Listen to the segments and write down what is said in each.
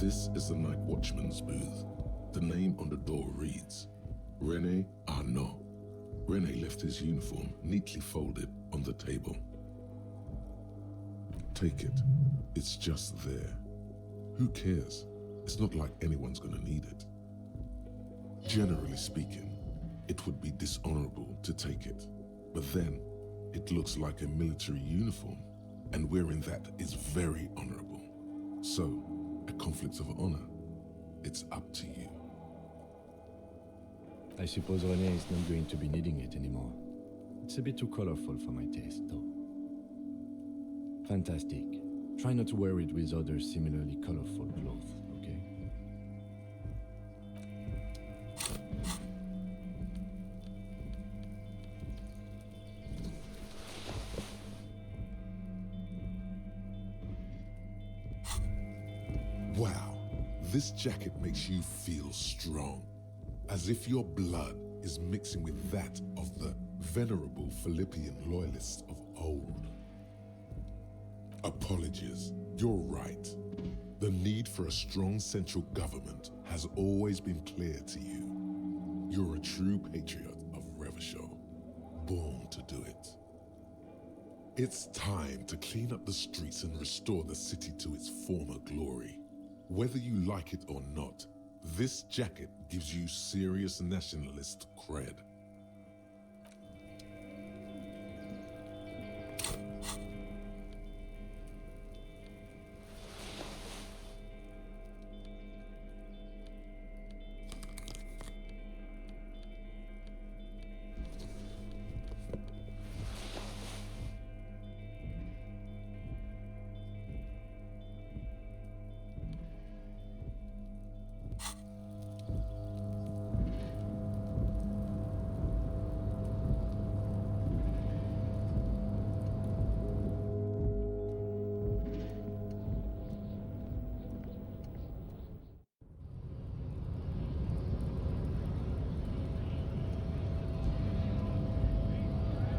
This is the night watchman's booth. The name on the door reads, René Arnaud. René left his uniform neatly folded on the table. Take it. It's just there. Who cares? It's not like anyone's gonna need it. Generally speaking, it would be dishonorable to take it. But then, it looks like a military uniform, and wearing that is very honorable. So, a conflict of honor. It's up to you. I suppose René is not going to be needing it anymore. It's a bit too colorful for my taste, though. Fantastic. Try not to wear it with other similarly colorful clothes, okay? Wow, this jacket makes you feel strong, as if your blood is mixing with that of the venerable Philippian loyalists of old. Apologies, you're right. The need for a strong central government has always been clear to you. You're a true patriot of Revachol, born to do it. It's time to clean up the streets and restore the city to its former glory. Whether you like it or not, this jacket gives you serious nationalist cred.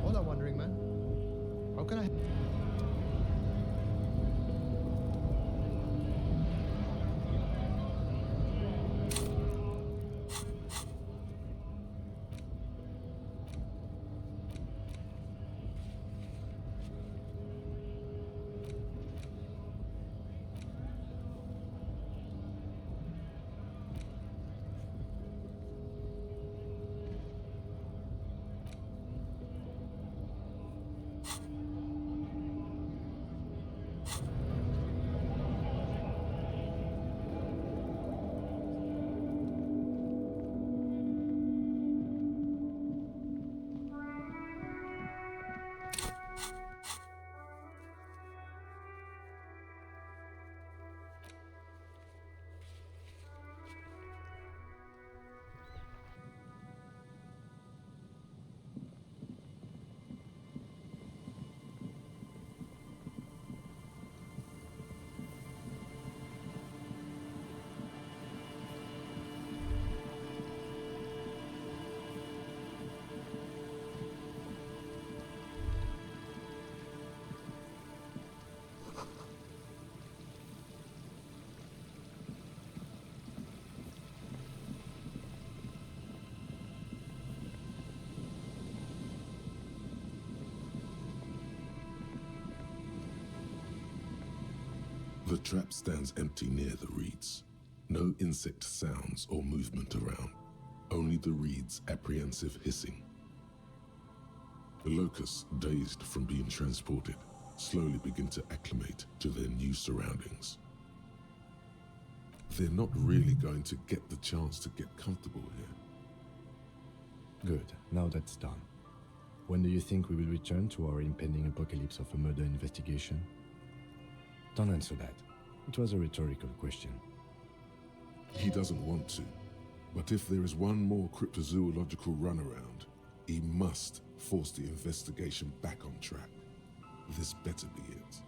What a wandering man. How can I... The trap stands empty near the reeds. No insect sounds or movement around, only the reeds' apprehensive hissing. The locusts, dazed from being transported, slowly begin to acclimate to their new surroundings. They're not really going to get the chance to get comfortable here. Good, now that's done. When do you think we will return to our impending apocalypse of a murder investigation? Don't answer that. It was a rhetorical question. He doesn't want to, but if there is one more cryptozoological runaround, he must force the investigation back on track. This better be it.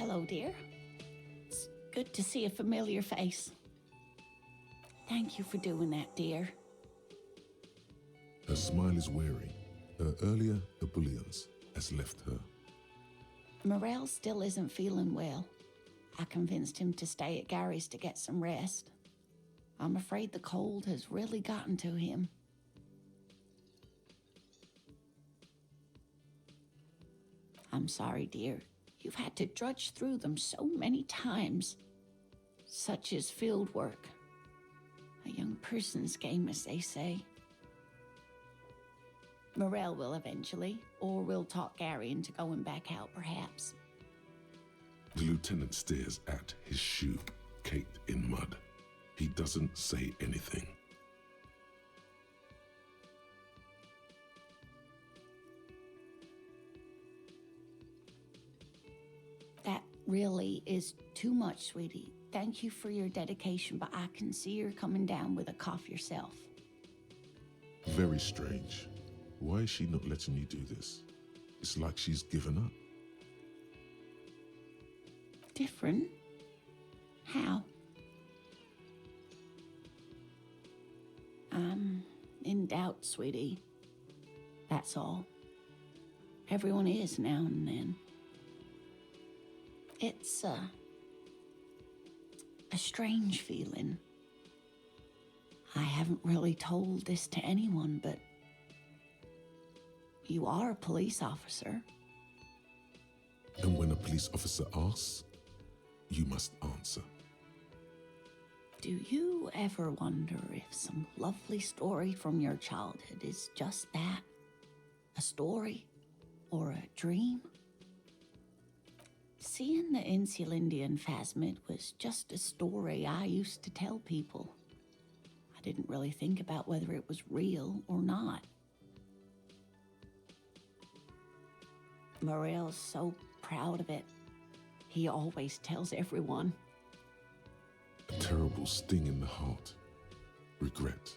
Hello, dear. It's good to see a familiar face. Thank you for doing that, dear. Her smile is weary. Her earlier ebullience has left her. Morel still isn't feeling well. I convinced him to stay at Gary's to get some rest. I'm afraid the cold has really gotten to him. I'm sorry, dear. You've had to drudge through them so many times. Such is field work. A young person's game, as they say. Morel will eventually, or we'll talk Gary into going back out, perhaps. The lieutenant stares at his shoe, caked in mud. He doesn't say anything. That really is too much, sweetie. Thank you for your dedication, but I can see you're coming down with a cough yourself. Very strange. Why is she not letting you do this? It's like she's given up. Different? How? I'm in doubt, sweetie. That's all. Everyone is now and then. It's a strange feeling. I haven't really told this to anyone, but you are a police officer. And when a police officer asks, you must answer. Do you ever wonder if some lovely story from your childhood is just that? A story or a dream? Seeing the Insulindian phasmid was just a story I used to tell people. I didn't really think about whether it was real or not. Morel's so proud of it. He always tells everyone. A terrible sting in the heart. Regret.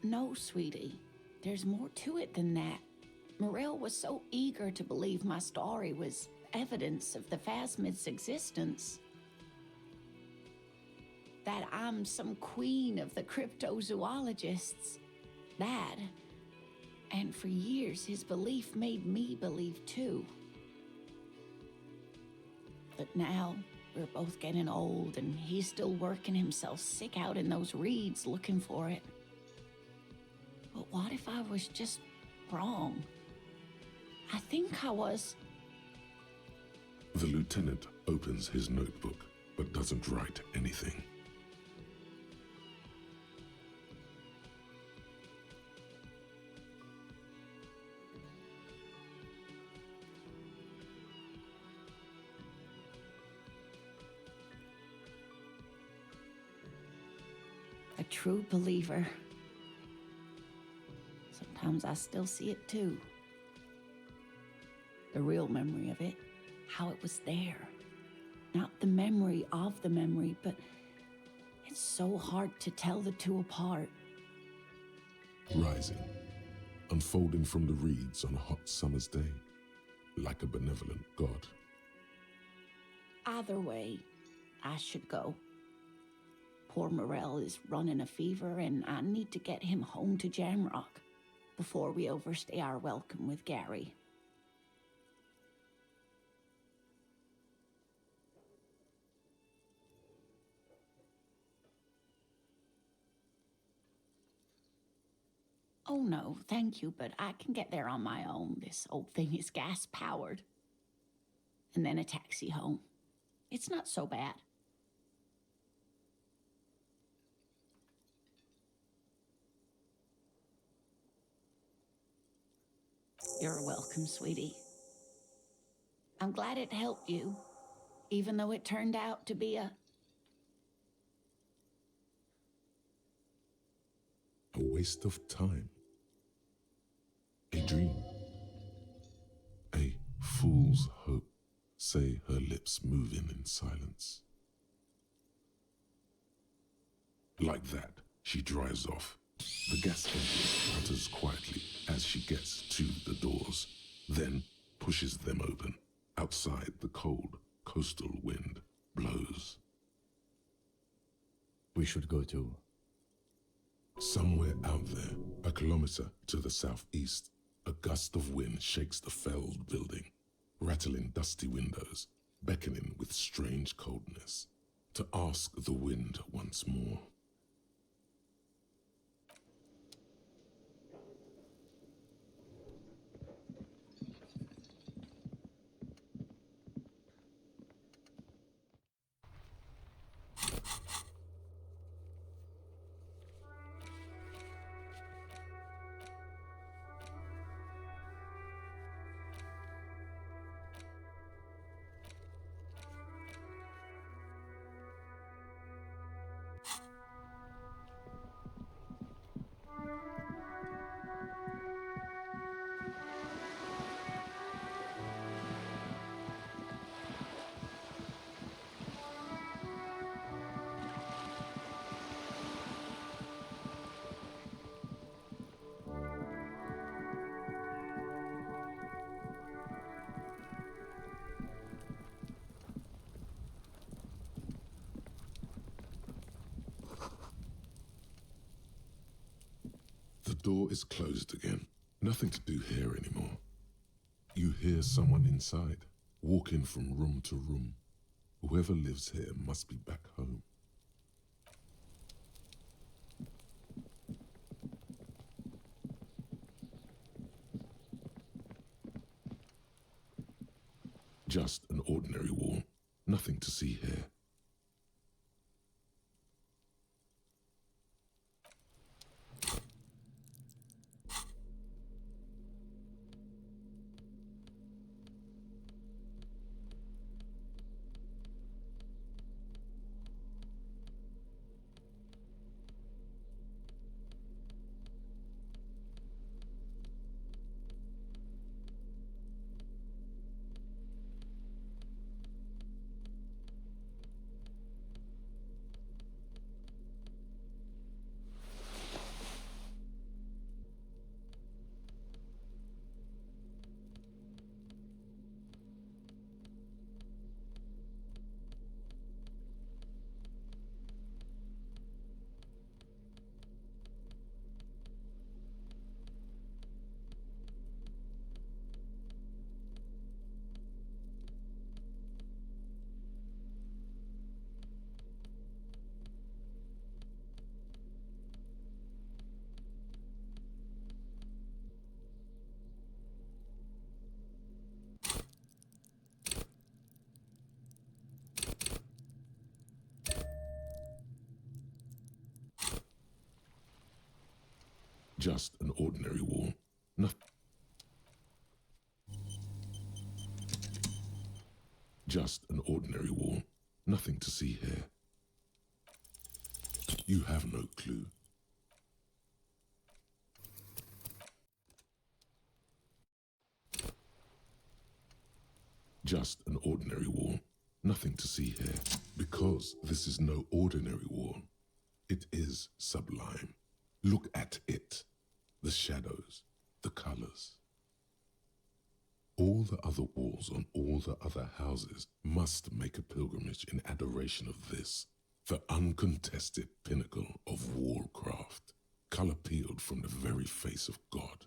No, sweetie. There's more to it than that. Morel was so eager to believe my story was evidence of the phasmid's existence. That I'm some queen of the cryptozoologists. That. And for years, his belief made me believe too. But now, we're both getting old and he's still working himself sick out in those reeds looking for it. But what if I was just wrong? I think I was. The lieutenant opens his notebook, but doesn't write anything. A true believer. Sometimes I still see it too. The real memory of it, how it was there. Not the memory of the memory, but it's so hard to tell the two apart. Rising, unfolding from the reeds on a hot summer's day, like a benevolent god. Either way, I should go. Poor Morel is running a fever, and I need to get him home to Jamrock before we overstay our welcome with Gary. Oh no, thank you, but I can get there on my own. This old thing is gas-powered. And then a taxi home. It's not so bad. You're welcome, sweetie. I'm glad it helped you, even though it turned out to be a waste of time. A dream. A fool's hope, say her lips moving in silence. Like that, she drives off. The gas engine putters quietly as she gets to the doors, then pushes them open. Outside, the cold, coastal wind blows. We should go to... Somewhere out there, a kilometer to the southeast, a gust of wind shakes the felled building, rattling dusty windows, beckoning with strange coldness, to ask the wind once more. The door is closed again. Nothing to do here anymore. You hear someone inside, walking from room to room. Whoever lives here must be back home. Just an ordinary wall. Nothing to see here. Just an ordinary wall. Just an ordinary wall. Nothing to see here. You have no clue. Just an ordinary wall. Nothing to see here. Because this is no ordinary wall. It is sublime. Look at it. The shadows, the colors. All the other walls on all the other houses must make a pilgrimage in adoration of this, the uncontested pinnacle of wallcraft, color peeled from the very face of God.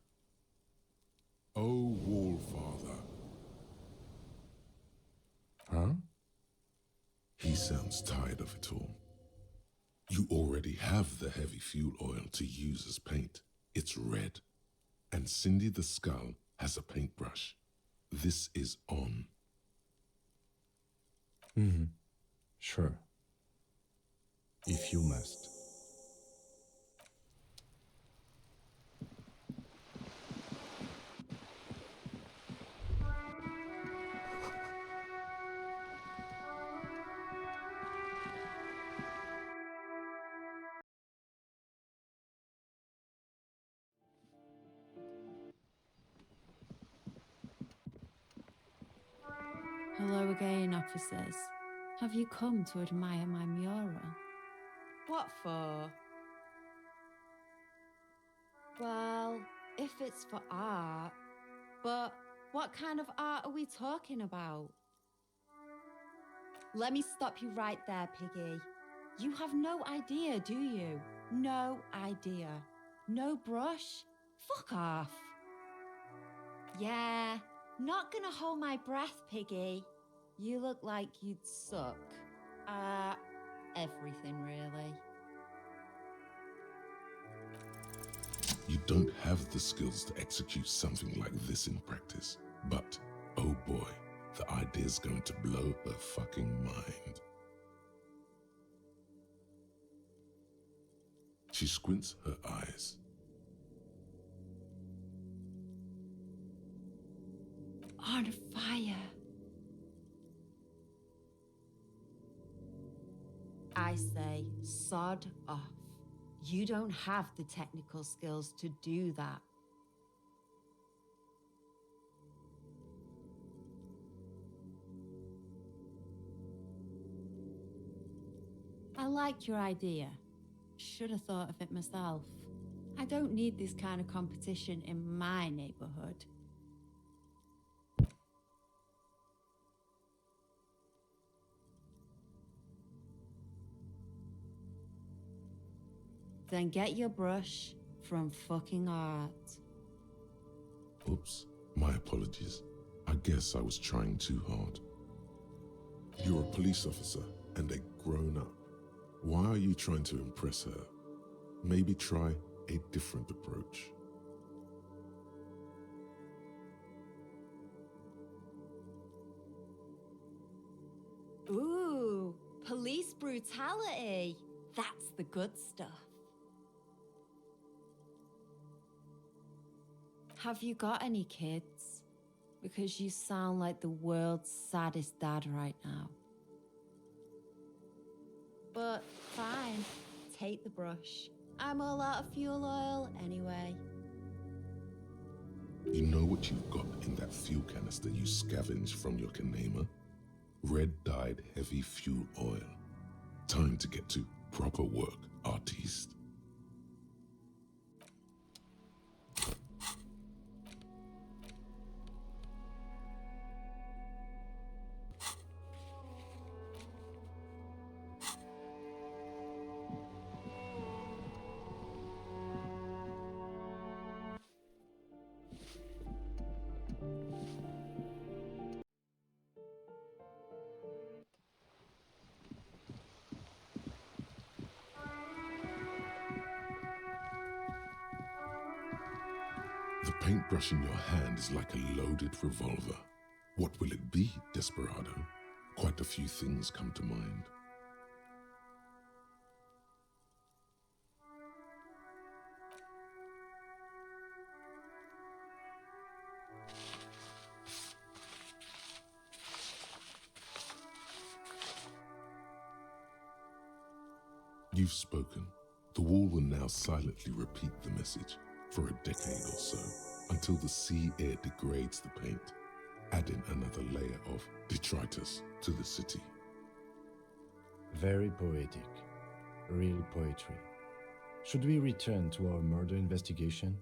Oh, Wall Father. Huh? He sounds tired of it all. You already have the heavy fuel oil to use as paint. It's red. And Cindy the Skull has a paintbrush. This is on. Sure. If you must. Hello again, officers. Have you come to admire my mural? What for? Well, if it's for art. But what kind of art are we talking about? Let me stop you right there, Piggy. You have no idea, do you? No idea. No brush? Fuck off. Yeah, not gonna hold my breath, Piggy. You look like you'd suck. Everything really. You don't have the skills to execute something like this in practice. But, oh boy, the idea's going to blow her fucking mind. She squints her eyes. On fire. I say, sod off. You don't have the technical skills to do that. I like your idea. Should have thought of it myself. I don't need this kind of competition in my neighborhood. Then get your brush from fucking art. Oops, my apologies. I guess I was trying too hard. You're a police officer and a grown-up. Why are you trying to impress her? Maybe try a different approach. Ooh, police brutality. That's the good stuff. Have you got any kids? Because you sound like the world's saddest dad right now. But fine, take the brush. I'm all out of fuel oil anyway. You know what you've got in that fuel canister you scavenged from your Kanema? Red-dyed heavy fuel oil. Time to get to proper work, artiste. The paintbrush in your hand is like a loaded revolver. What will it be, Desperado? Quite a few things come to mind. You've spoken. The wall will now silently repeat the message for a decade or so, until the sea air degrades the paint, adding another layer of detritus to the city. Very poetic. Real poetry. Should we return to our murder investigation?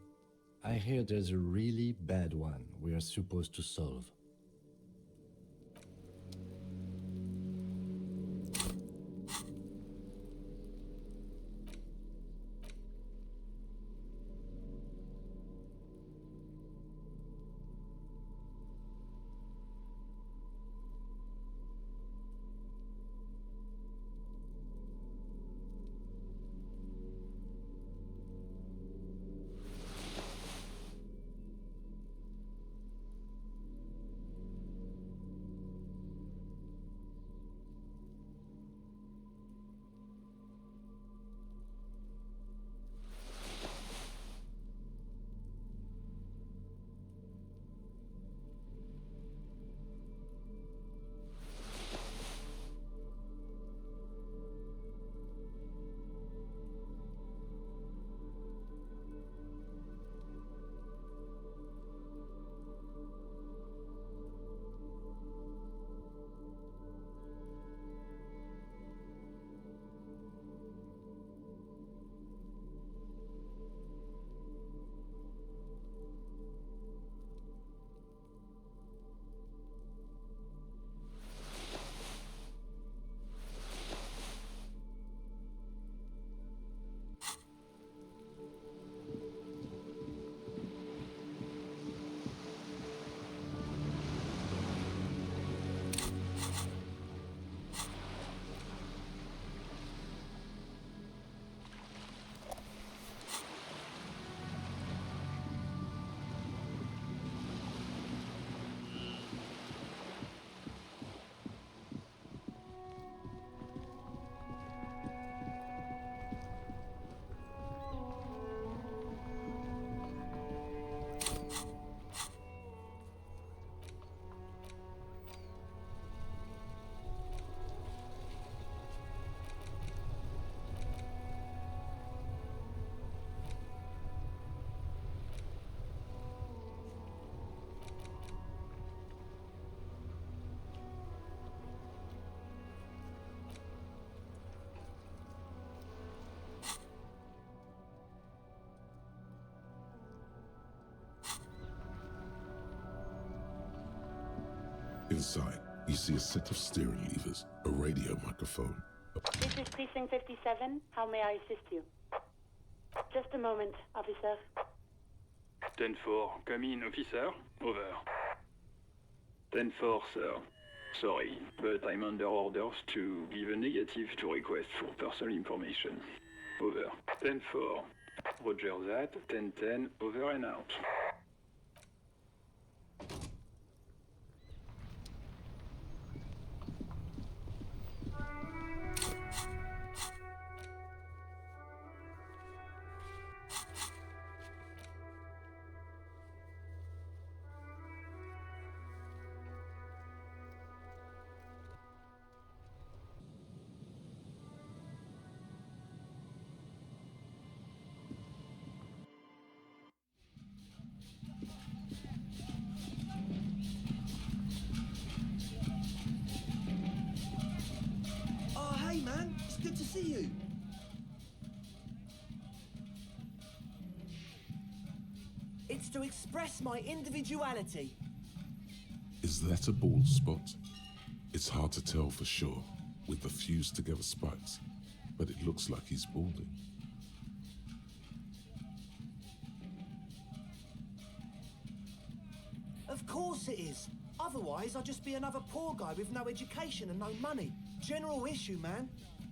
I hear there's a really bad one we are supposed to solve. Inside, you see a set of steering levers, a radio microphone. This is Precinct 57. How may I assist you? Just a moment, officer. 10-4, come in, officer. Over. 10-4, sir. Sorry, but I'm under orders to give a negative to request for personal information. Over. 10-4. Roger that. 10-10, over and out. Oh, hey, man. It's good to see you. It's to express my individuality. Is that a bald spot? It's hard to tell for sure with the fused together spikes, but it looks like he's balding. Of course it is. Otherwise, I'd just be another poor guy with no education and no money. General issue, man.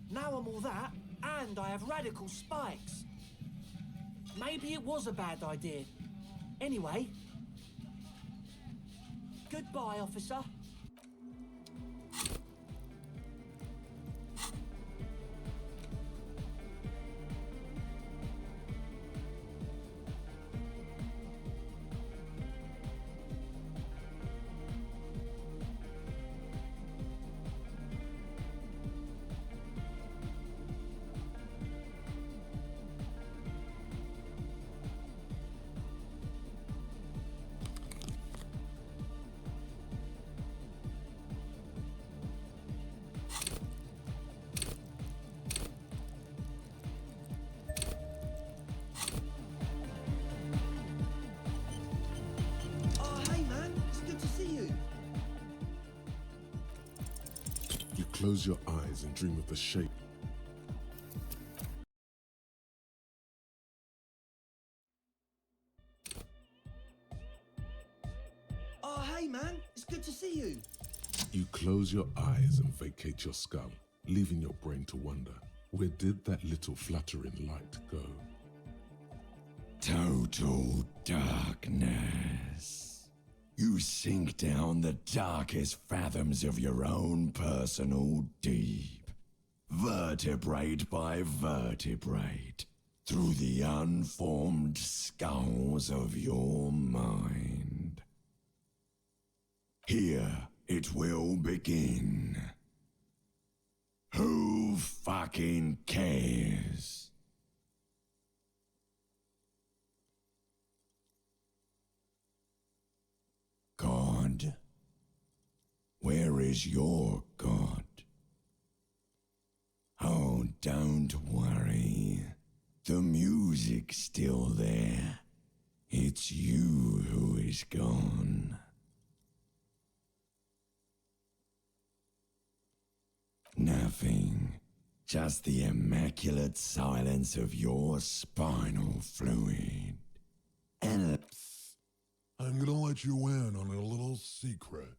Now I'm all that, and I have radical spikes. Maybe it was a bad idea. Anyway, goodbye, officer. Close your eyes and dream of the shape. Oh, hey, man. It's good to see you. You close your eyes and vacate your skull, leaving your brain to wonder, where did that little fluttering light go? Total darkness. You sink down the darkest fathoms of your own personal deep, vertebrate by vertebrate, through the unformed skulls of your mind. Here it will begin. Who fucking cares? God? Where is your God? Oh, don't worry. The music's still there. It's you who is gone. Nothing. Just the immaculate silence of your spinal fluid. And I'm gonna let you in on a little secret.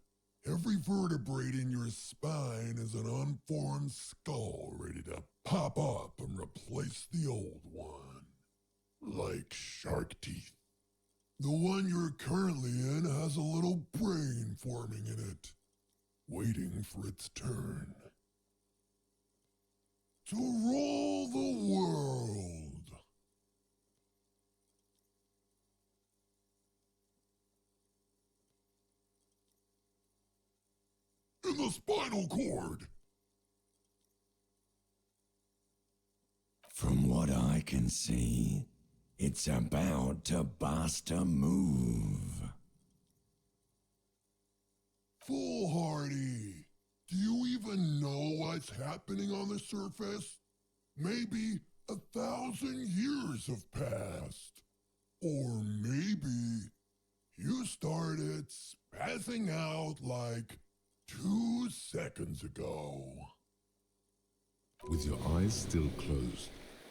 Every vertebrae in your spine is an unformed skull ready to pop up and replace the old one. Like shark teeth. The one you're currently in has a little brain forming in it, waiting for its turn. To rule the world. In the spinal cord. from what I can see, it's about to bust a move. Foolhardy, do you even know what's happening on the surface? Maybe 1,000 years have passed. Or maybe you started spazzing out like 2 seconds ago. With your eyes still closed,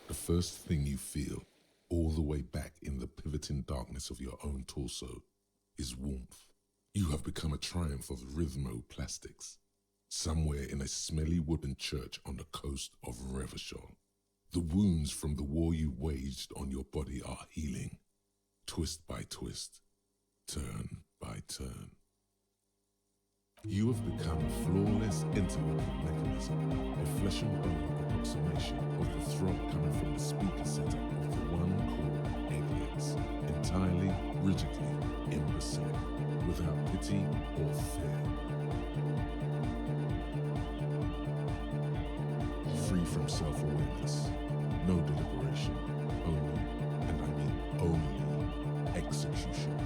the first thing you feel, all the way back in the pivoting darkness of your own torso, is warmth. You have become a triumph of rhythmoplastics, somewhere in a smelly wooden church on the coast of Revachol. The wounds from the war you waged on your body are healing, twist by twist, turn by turn. You have become a flawless interlocking mechanism, a flesh and bone approximation of the throb coming from the speaker setup of the one core aliens, entirely, rigidly, imbecile, without pity or fear. Free from self-awareness, no deliberation, only, and I mean only, execution.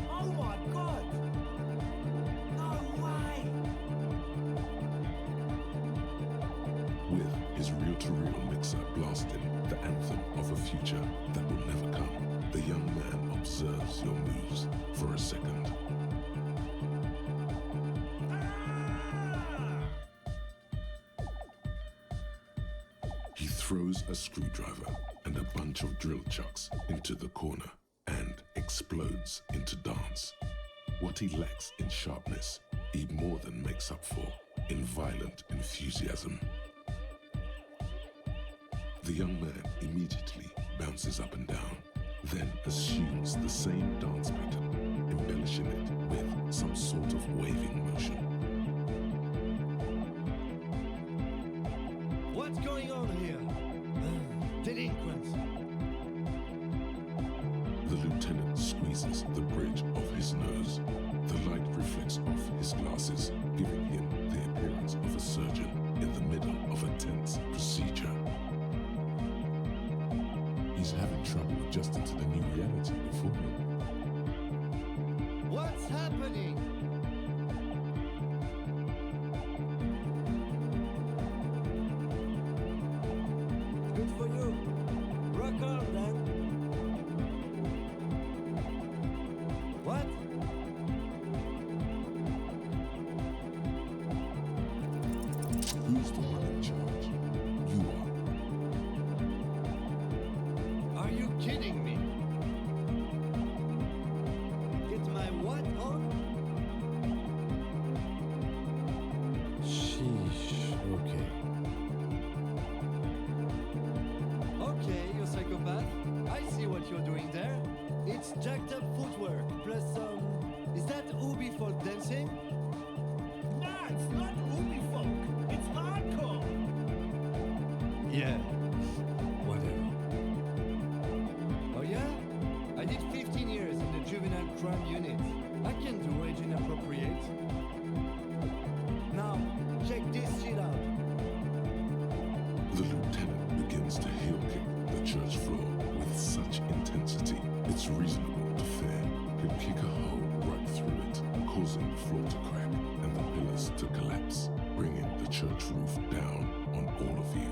Oh my god! No way! With his reel-to-reel mixer blasting the anthem of a future that will never come, the young man observes your moves for a second. He throws a screwdriver and a bunch of drill chucks into the corner and explodes into dance. What he lacks in sharpness, he more than makes up for in violent enthusiasm. The young man immediately bounces up and down, then assumes the same dance pattern, embellishing it with some sort of waving motion. What's going on here? Delinquents. The lieutenant squeezes the bridge of his nose. The light reflects off his glasses, giving him the appearance of a surgeon in the middle of a tense procedure. He's having trouble adjusting to the new reality before him. What's happening? Good for you. Rock on, then. What? Who's the one in charge? You are. Are you kidding me? Get my what on? Sheesh, okay. Okay, you psychopath. I see what you're doing there. It's jacked up footwork, plus is that Ubi folk dancing? Nah, it's not Ubi folk. It's hardcore. Yeah. Whatever. Oh yeah? I did 15 years in the juvenile crime unit. I can do age inappropriate. Now, check this shit out. The lieutenant begins to heel kick the church floor with such intensity, it's reasonable to fear he'll kick a hole right through it, causing the floor to crack and the pillars to collapse, bringing the church roof down on all of you.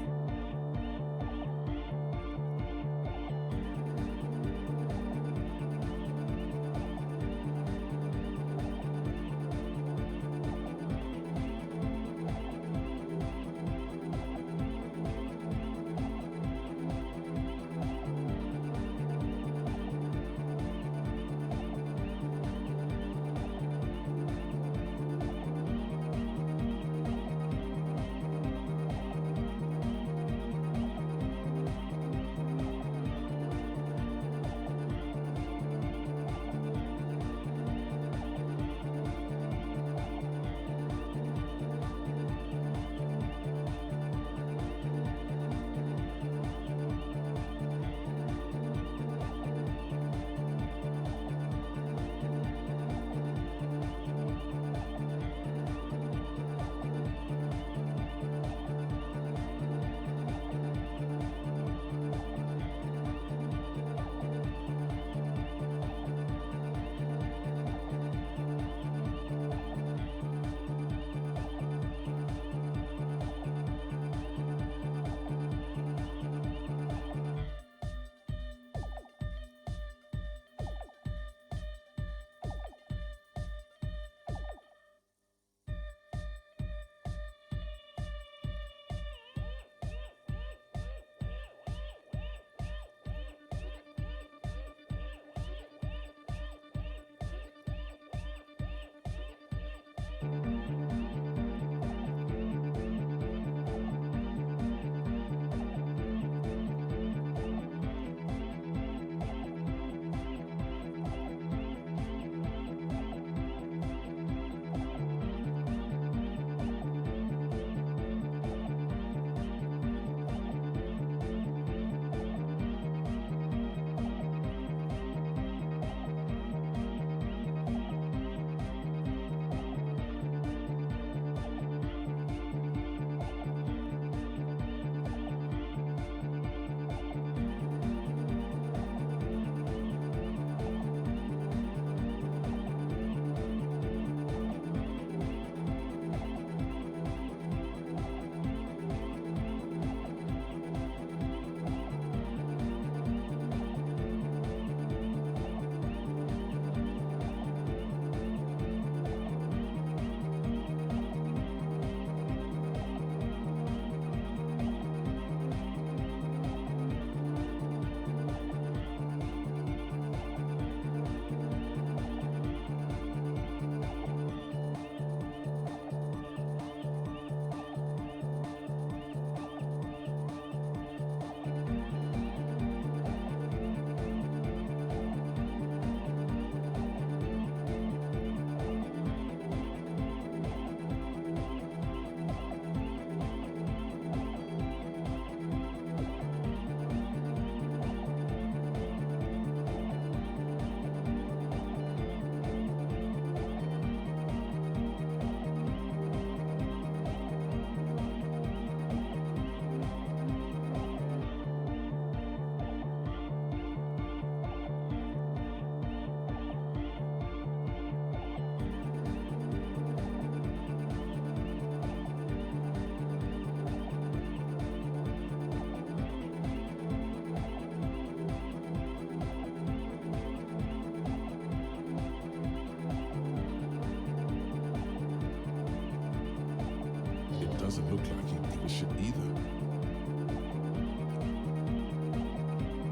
doesn't look like he gave a shit either.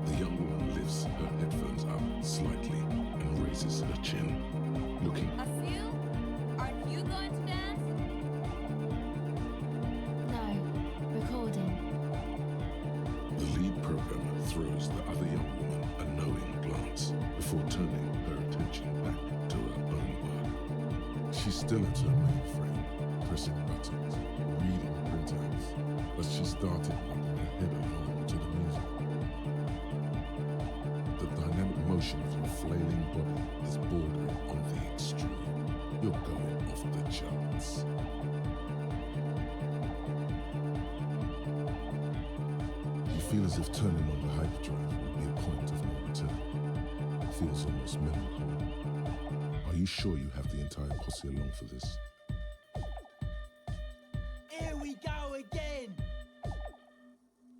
The young woman lifts her headphones up slightly and raises her chin, looking. Asil, aren't you going to dance? No, recording. The lead programmer throws the other young woman a knowing glance before turning her attention back to her own work. She's still at her mainframe, pressing buttons, reading printouts, as she started popping her head along to the music. The dynamic motion of your flailing body is bordering on the extreme. You're going off the charts. You feel as if turning on the hyperdrive would be a point of no return. It feels almost melancholy. Are you sure you have the entire posse along for this? Here we go again!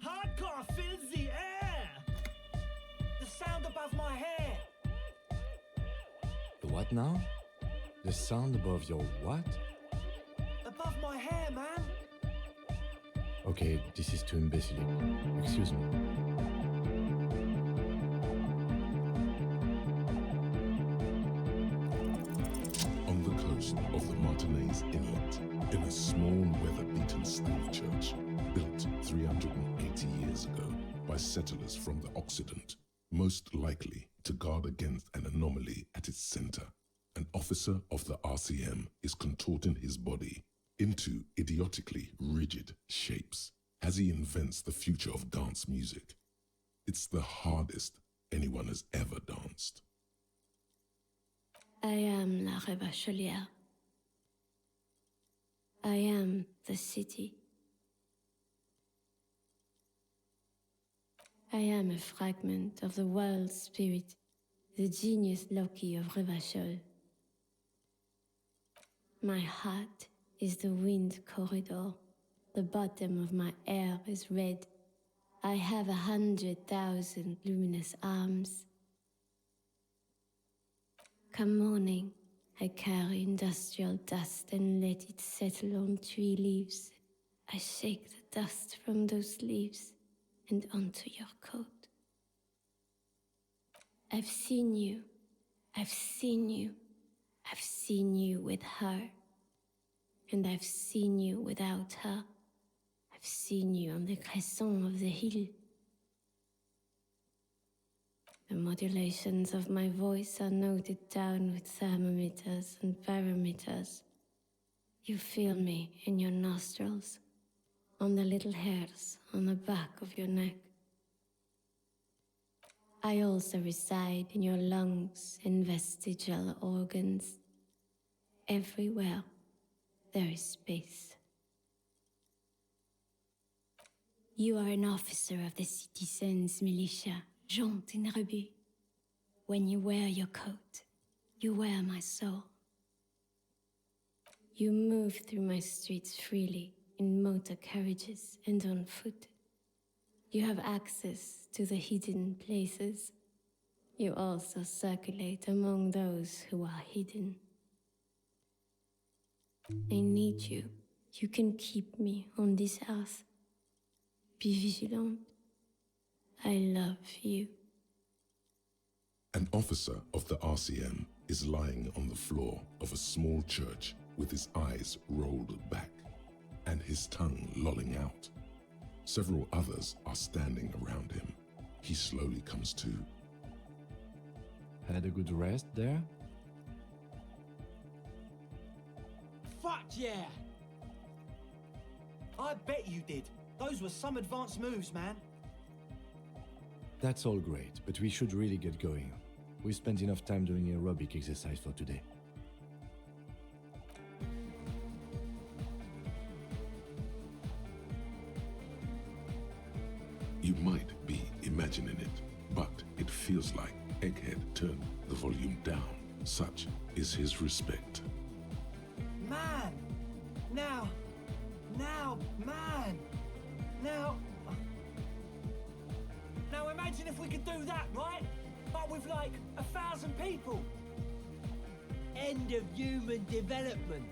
Hardcore fills the air! The sound above my hair! The what now? The sound above your what? Above my hair, man! Okay, this is too imbecilic. Excuse me. On the coast of the Martinez Inlet, in a small weather-beaten stave church built 380 years ago by settlers from the Occident, most likely to guard against an anomaly at its center, an officer of the RCM is contorting his body into idiotically rigid shapes as he invents the future of dance music. It's the hardest anyone has ever danced. I am la Rebachelière. I am the city. I am a fragment of the world spirit, the genius Loki of Revachol. My heart is the wind corridor. The bottom of my air is red. I have 100,000 luminous arms. Come morning, I carry industrial dust and let it settle on tree leaves. I shake the dust from those leaves and onto your coat. I've seen you. I've seen you. I've seen you with her. and I've seen you without her. I've seen you on the crescent of the hill. The modulations of my voice are noted down with thermometers and barometers. You feel me in your nostrils, on the little hairs on the back of your neck. I also reside in your lungs and vestigial organs. Everywhere there is space. You are an officer of the citizens' militia, jaunt in rebut. When you wear your coat, you wear my soul. You move through my streets freely, in motor carriages and on foot. You have access to the hidden places. You also circulate among those who are hidden. I need you. You can keep me on this earth. Be vigilant. I love you. An officer of the RCM is lying on the floor of a small church with his eyes rolled back and his tongue lolling out. Several others are standing around him. He slowly comes to. Had a good rest there? Fuck yeah! I bet you did. Those were some advanced moves, man. That's all great, but we should really get going. We spent enough time doing aerobic exercise for today. You might be imagining it, but it feels like Egghead turned the volume down. Such is his respect. Man! Now, man! Now imagine if we could do that, right? But with like 1,000 people. End of human development.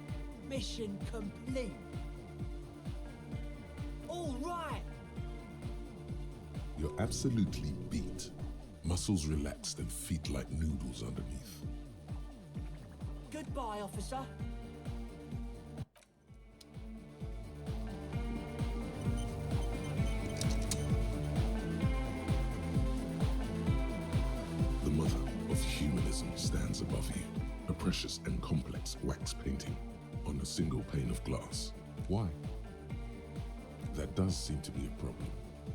Mission complete. All right. You're absolutely beat. Muscles relaxed and feet like noodles underneath. Goodbye, officer. The mother of humanism stands above you, a precious and complex wax painting on a single pane of glass. Why? That does seem to be a problem.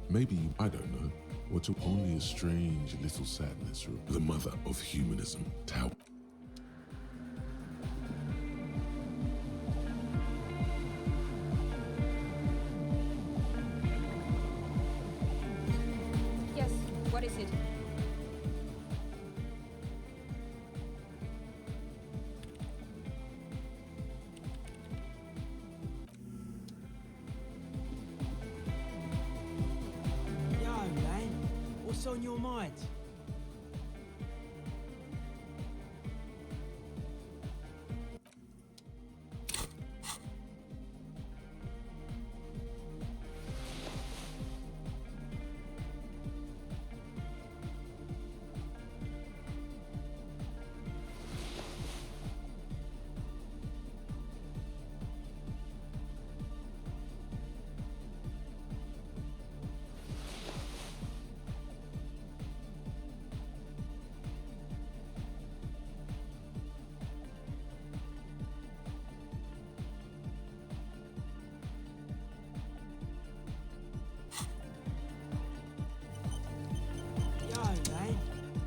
Maybe, I don't know, or took only a strange little sadness. The mother of humanism, Tao. Yes, what is it? What's on your mind?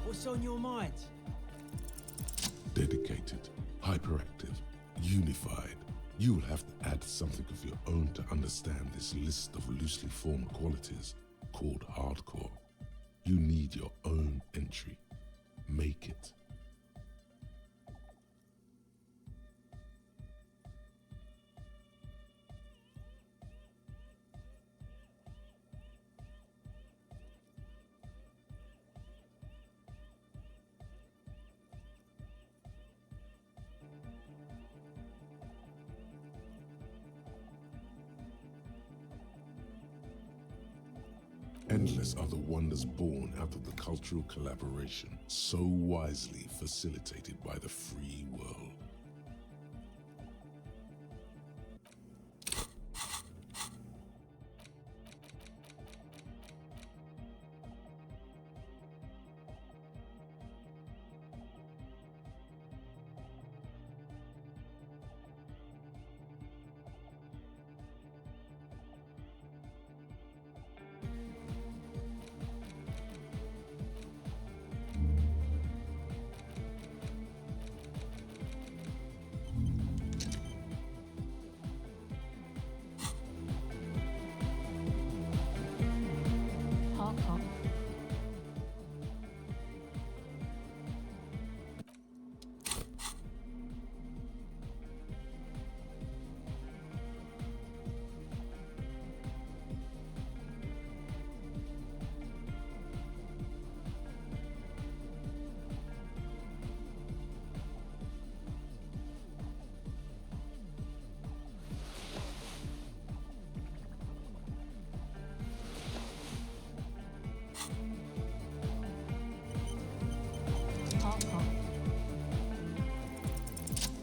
What's on your mind? Dedicated, hyperactive, unified. You'll have to add something of your own to understand this list of loosely formed qualities called hardcore. You need your own entry. Make it. Endless are the wonders born out of the cultural collaboration, so wisely facilitated by the free world.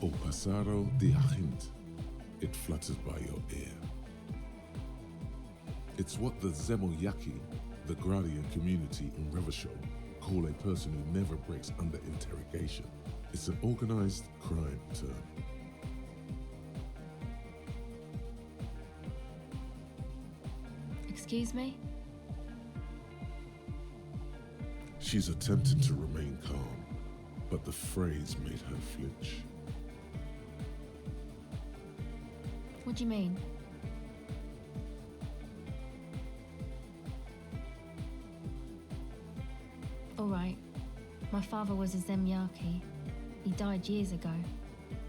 O pasado de agente, it flutters by your ear. It's what the Zemoyaki, the Gradian community in Revachol, call a person who never breaks under interrogation. It's an organized crime term. Excuse me? She's attempting to remain calm, but the phrase made her flinch. What do you mean? All right. My father was a Zemyaki. He died years ago.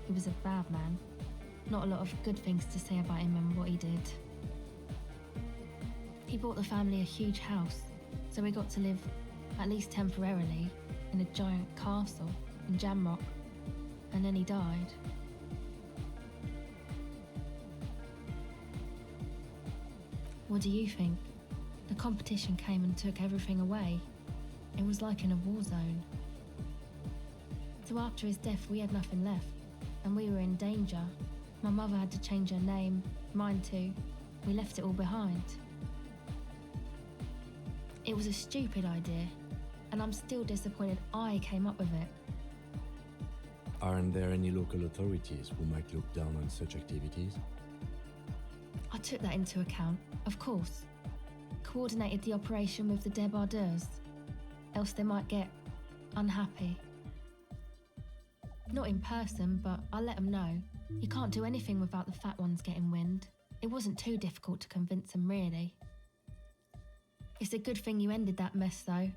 He was a bad man. Not a lot of good things to say about him and what he did. He bought the family a huge house, so we got to live, at least temporarily, in a giant castle in Jamrock. And then he died. What do you think? The competition came and took everything away. It was like in a war zone. So after his death, we had nothing left, and we were in danger. My mother had to change her name, mine too. We left it all behind. It was a stupid idea, and I'm still disappointed I came up with it. Aren't there any local authorities who might look down on such activities? I took that into account, of course. Coordinated the operation with the débardeurs, else they might get unhappy. Not in person, but I let them know. You can't do anything without the fat ones getting wind. It wasn't too difficult to convince them, really. It's a good thing you ended that mess, though.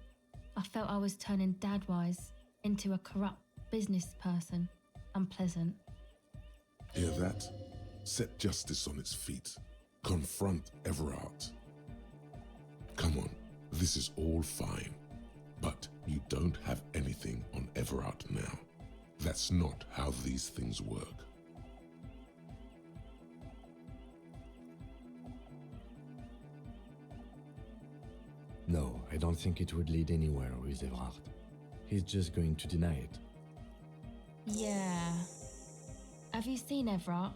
I felt I was turning Dadwise into a corrupt business person. Unpleasant. Hear that? Set justice on its feet. Confront Everard. Come on, this is all fine. But you don't have anything on Everard now. That's not how these things work. No, I don't think it would lead anywhere with Everard. He's just going to deny it. Yeah. Have you seen Everard?